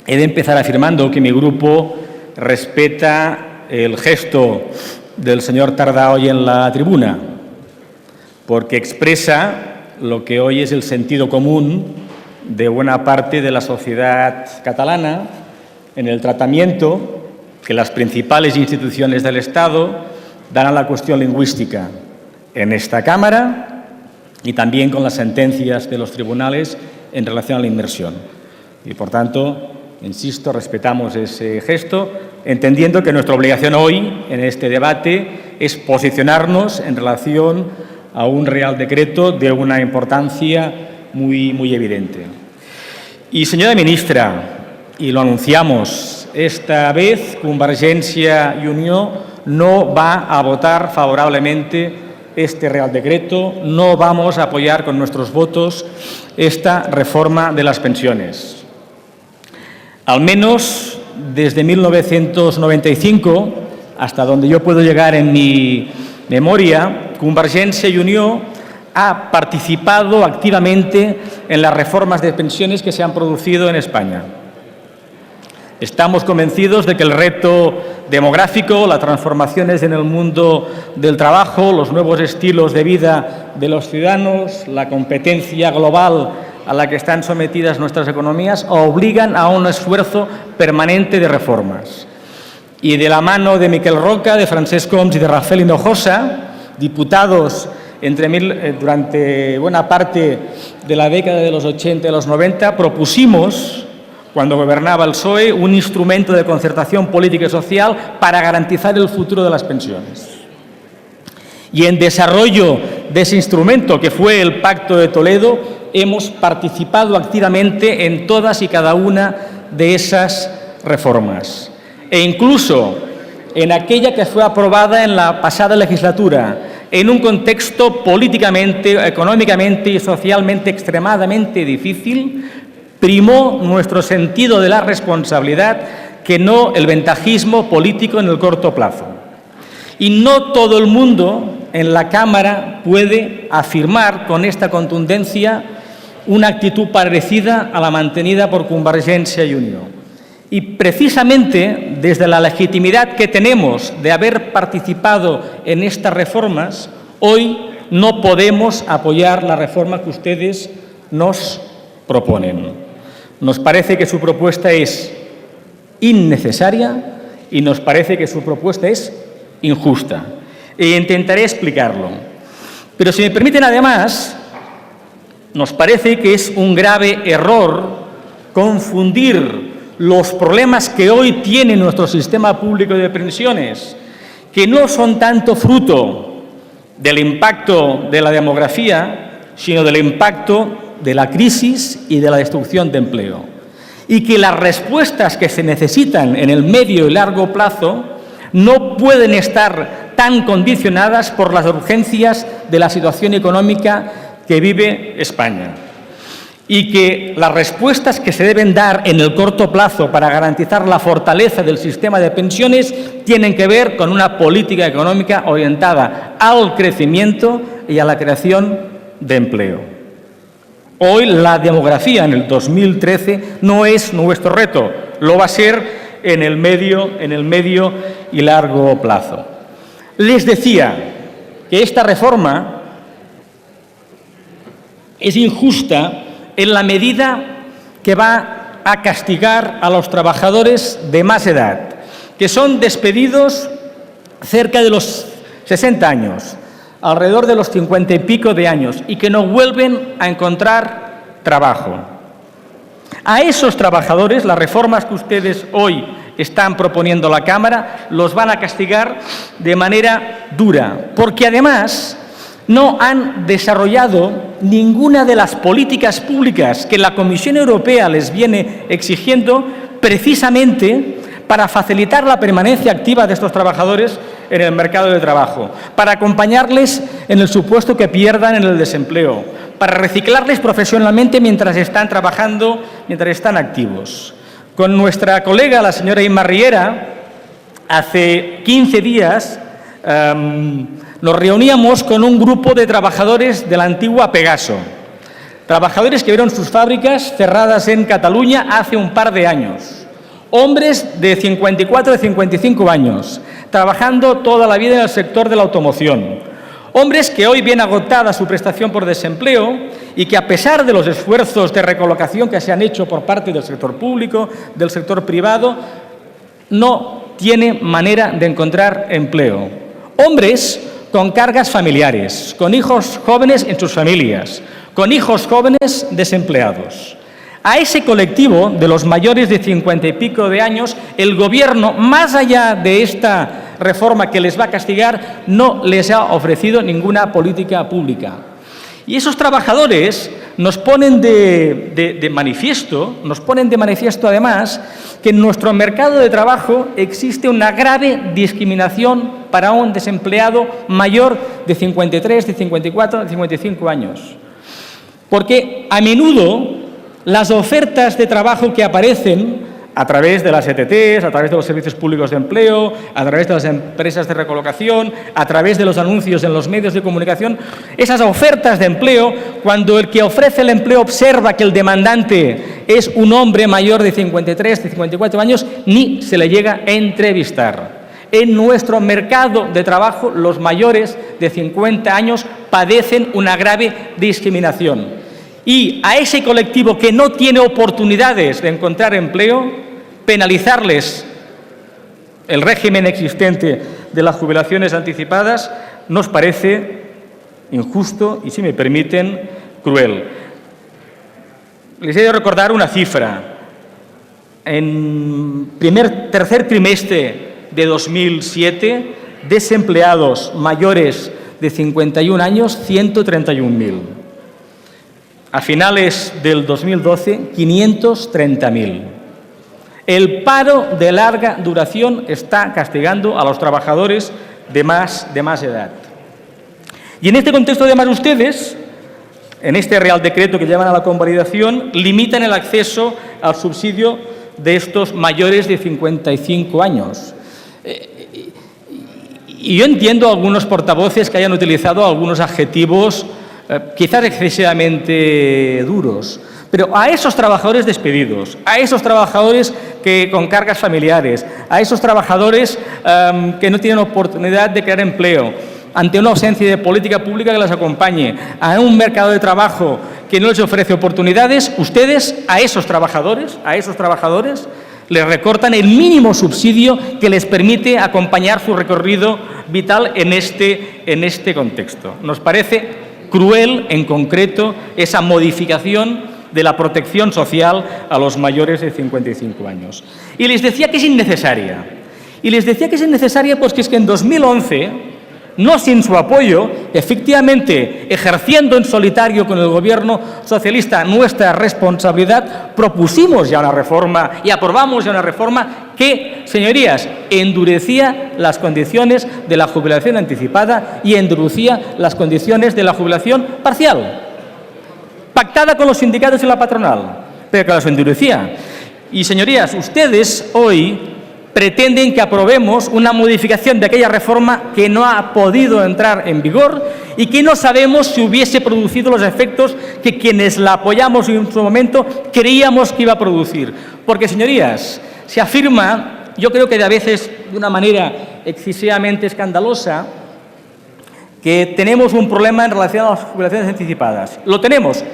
He de empezar afirmando que mi grupo respeta el gesto del señor Tardá hoy en la tribuna, porque expresa lo que hoy es el sentido común de buena parte de la sociedad catalana en el tratamiento que las principales instituciones del Estado dan a la cuestión lingüística en esta Cámara y también con las sentencias de los tribunales en relación a la inmersión. Y, por tanto, insisto, respetamos ese gesto, entendiendo que nuestra obligación hoy, en este debate, es posicionarnos en relación a un Real Decreto de una importancia muy evidente. Y, señora ministra, y lo anunciamos, esta vez Convergència i Unió no va a votar favorablemente este Real Decreto, no vamos a apoyar con nuestros votos esta reforma de las pensiones. Al menos desde 1995, hasta donde yo puedo llegar en mi memoria, Convergència i Unió ha participado activamente en las reformas de pensiones que se han producido en España. Estamos convencidos de que el reto demográfico, las transformaciones en el mundo del trabajo, los nuevos estilos de vida de los ciudadanos, la competencia global a la que están sometidas nuestras economías, obligan a un esfuerzo permanente de reformas. Y de la mano de Miquel Roca, de Francesc Homs y de Rafael Hinojosa, diputados durante buena parte de la década de los 80 y los 90, propusimos, cuando gobernaba el PSOE, un instrumento de concertación política y social para garantizar el futuro de las pensiones. Y en desarrollo de ese instrumento, que fue el Pacto de Toledo, hemos participado activamente en todas y cada una de esas reformas. E incluso en aquella que fue aprobada en la pasada legislatura, en un contexto políticamente, económicamente y socialmente extremadamente difícil, primó nuestro sentido de la responsabilidad que no el ventajismo político en el corto plazo. Y no todo el mundo en la Cámara puede afirmar con esta contundencia una actitud parecida a la mantenida por Convergència i Unió. Y precisamente desde la legitimidad que tenemos de haber participado en estas reformas, hoy no podemos apoyar la reforma que ustedes nos proponen. Nos parece que su propuesta es innecesaria y nos parece que su propuesta es injusta. E intentaré explicarlo. Pero si me permiten, además, nos parece que es un grave error confundir los problemas que hoy tiene nuestro sistema público de pensiones, que no son tanto fruto del impacto de la demografía, sino del impacto de la crisis y de la destrucción de empleo. Y que las respuestas que se necesitan en el medio y largo plazo no pueden estar tan condicionadas por las urgencias de la situación económica que vive España. Y que las respuestas que se deben dar en el corto plazo para garantizar la fortaleza del sistema de pensiones tienen que ver con una política económica orientada al crecimiento y a la creación de empleo. Hoy la demografía en el 2013 no es nuestro reto, lo va a ser en el medio y largo plazo. Les decía que esta reforma es injusta en la medida que va a castigar a los trabajadores de más edad, que son despedidos cerca de los 60 años, alrededor de los 50 y pico de años, y que no vuelven a encontrar trabajo. A esos trabajadores, las reformas que ustedes hoy están proponiendo a la Cámara, los van a castigar de manera dura, porque además no han desarrollado ninguna de las políticas públicas que la Comisión Europea les viene exigiendo precisamente para facilitar la permanencia activa de estos trabajadores en el mercado de trabajo, para acompañarles en el supuesto que pierdan en el desempleo, para reciclarles profesionalmente mientras están trabajando, mientras están activos. Con nuestra colega, la señora Imma Riera, hace 15 días nos reuníamos con un grupo de trabajadores de la antigua Pegaso. Trabajadores que vieron sus fábricas cerradas en Cataluña hace un par de años. Hombres de 54, de 55 años, trabajando toda la vida en el sector de la automoción. Hombres que hoy ven agotada su prestación por desempleo y que, a pesar de los esfuerzos de recolocación que se han hecho por parte del sector público, del sector privado, no tienen manera de encontrar empleo. Hombres con cargas familiares, con hijos jóvenes en sus familias, con hijos jóvenes desempleados. A ese colectivo de los mayores de 50 y pico de años, el Gobierno, más allá de esta reforma que les va a castigar, no les ha ofrecido ninguna política pública. Y esos trabajadores nos ponen de manifiesto además que en nuestro mercado de trabajo existe una grave discriminación para un desempleado mayor de 53, de 54, de 55 años. Porque a menudo las ofertas de trabajo que aparecen a través de las ETTs, a través de los servicios públicos de empleo, a través de las empresas de recolocación, a través de los anuncios en los medios de comunicación, esas ofertas de empleo, cuando el que ofrece el empleo observa que el demandante es un hombre mayor de 53, de 54 años, ni se le llega a entrevistar. En nuestro mercado de trabajo, los mayores de 50 años padecen una grave discriminación. Y a ese colectivo que no tiene oportunidades de encontrar empleo, penalizarles el régimen existente de las jubilaciones anticipadas nos parece injusto y, si me permiten, cruel. Les he de recordar una cifra. En tercer trimestre de 2007, desempleados mayores de 51 años, 131.000. A finales del 2012, 530.000. El paro de larga duración está castigando a los trabajadores de más edad. Y en este contexto, además, ustedes, en este Real Decreto que llevan a la convalidación, limitan el acceso al subsidio de estos mayores de 55 años. Y yo entiendo a algunos portavoces que hayan utilizado algunos adjetivos quizás excesivamente duros, pero a esos trabajadores despedidos, a esos trabajadores con cargas familiares, a esos trabajadores que no tienen oportunidad de crear empleo, ante una ausencia de política pública que les acompañe, a un mercado de trabajo que no les ofrece oportunidades, ustedes a esos trabajadores les recortan el mínimo subsidio que les permite acompañar su recorrido vital en este contexto. Nos parece cruel, en concreto, esa modificación de la protección social a los mayores de 55 años. Y les decía que es innecesaria. Pues que es que en 2011, no sin su apoyo, efectivamente, ejerciendo en solitario con el Gobierno socialista nuestra responsabilidad, propusimos ya una reforma y aprobamos ya una reforma que, señorías, endurecía las condiciones de la jubilación anticipada y endurecía las condiciones de la jubilación parcial, pactada con los sindicatos y la patronal, pero que las endurecía. Y, señorías, ustedes hoy pretenden que aprobemos una modificación de aquella reforma que no ha podido entrar en vigor y que no sabemos si hubiese producido los efectos que quienes la apoyamos en su momento creíamos que iba a producir. Porque, señorías, se afirma, yo creo que a veces de una manera excesivamente escandalosa, que tenemos un problema en relación a las jubilaciones anticipadas. Lo tenemos,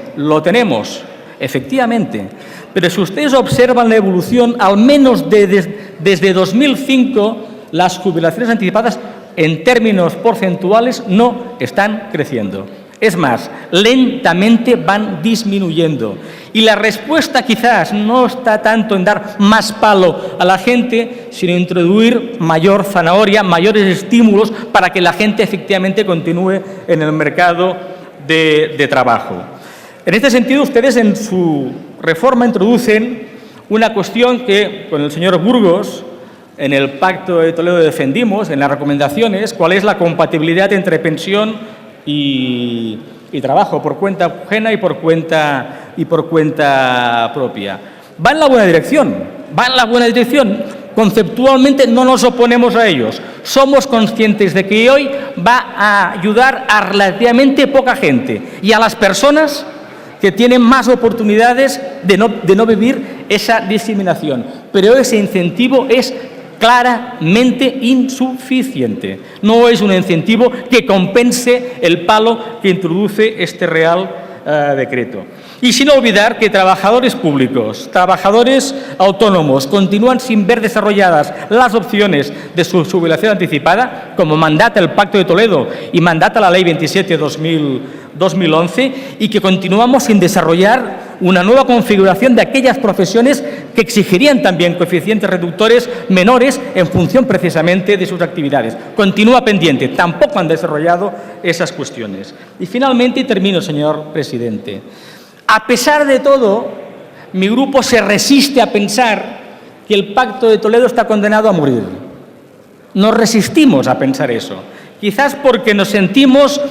efectivamente. Pero si ustedes observan la evolución, al menos desde 2005, las jubilaciones anticipadas, en términos porcentuales, no están creciendo. Es más, lentamente van disminuyendo. Y la respuesta quizás no está tanto en dar más palo a la gente, sino introducir mayor zanahoria, mayores estímulos para que la gente efectivamente continúe en el mercado de trabajo. En este sentido, ustedes en su reforma introducen una cuestión que con el señor Burgos en el Pacto de Toledo defendimos, en las recomendaciones, cuál es la compatibilidad entre pensión y trabajo por cuenta ajena y por cuenta propia. Va en la buena dirección. Conceptualmente no nos oponemos a ellos. Somos conscientes de que hoy va a ayudar a relativamente poca gente y a las personas que tienen más oportunidades de no vivir esa discriminación. Pero ese incentivo es claramente insuficiente. No es un incentivo que compense el palo que introduce este Real Decreto. Y sin olvidar que trabajadores públicos, trabajadores autónomos continúan sin ver desarrolladas las opciones de su jubilación anticipada, como mandata el Pacto de Toledo y mandata la Ley 27/2011, y que continuamos sin desarrollar una nueva configuración de aquellas profesiones que exigirían también coeficientes reductores menores en función precisamente de sus actividades. Continúa pendiente, tampoco han desarrollado esas cuestiones. Y finalmente, y termino, señor presidente, a pesar de todo, mi grupo se resiste a pensar que el Pacto de Toledo está condenado a morir. Nos resistimos a pensar eso, quizás porque nos sentimos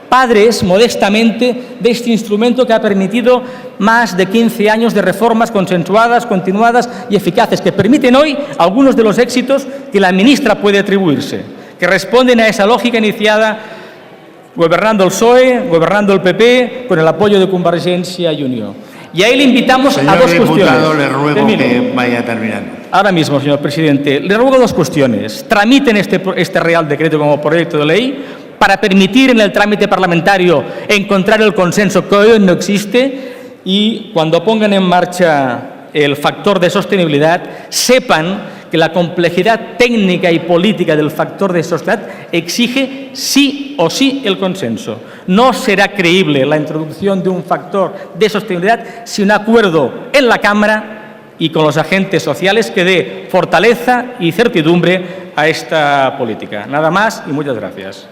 padres, modestamente, de este instrumento que ha permitido más de 15 años de reformas consensuadas, continuadas y eficaces, que permiten hoy algunos de los éxitos que la ministra puede atribuirse, que responden a esa lógica iniciada gobernando el PSOE, gobernando el PP, con el apoyo de Convergencia y Unió. Y ahí le invitamos a dos cuestiones. Señor diputado, le ruego que vaya terminando. Ahora mismo, señor presidente, le ruego dos cuestiones. Tramiten este Real Decreto como proyecto de ley para permitir en el trámite parlamentario encontrar el consenso que hoy no existe, y cuando pongan en marcha el factor de sostenibilidad, sepan que la complejidad técnica y política del factor de sostenibilidad exige sí o sí el consenso. No será creíble la introducción de un factor de sostenibilidad sin un acuerdo en la Cámara y con los agentes sociales que dé fortaleza y certidumbre a esta política. Nada más y muchas gracias.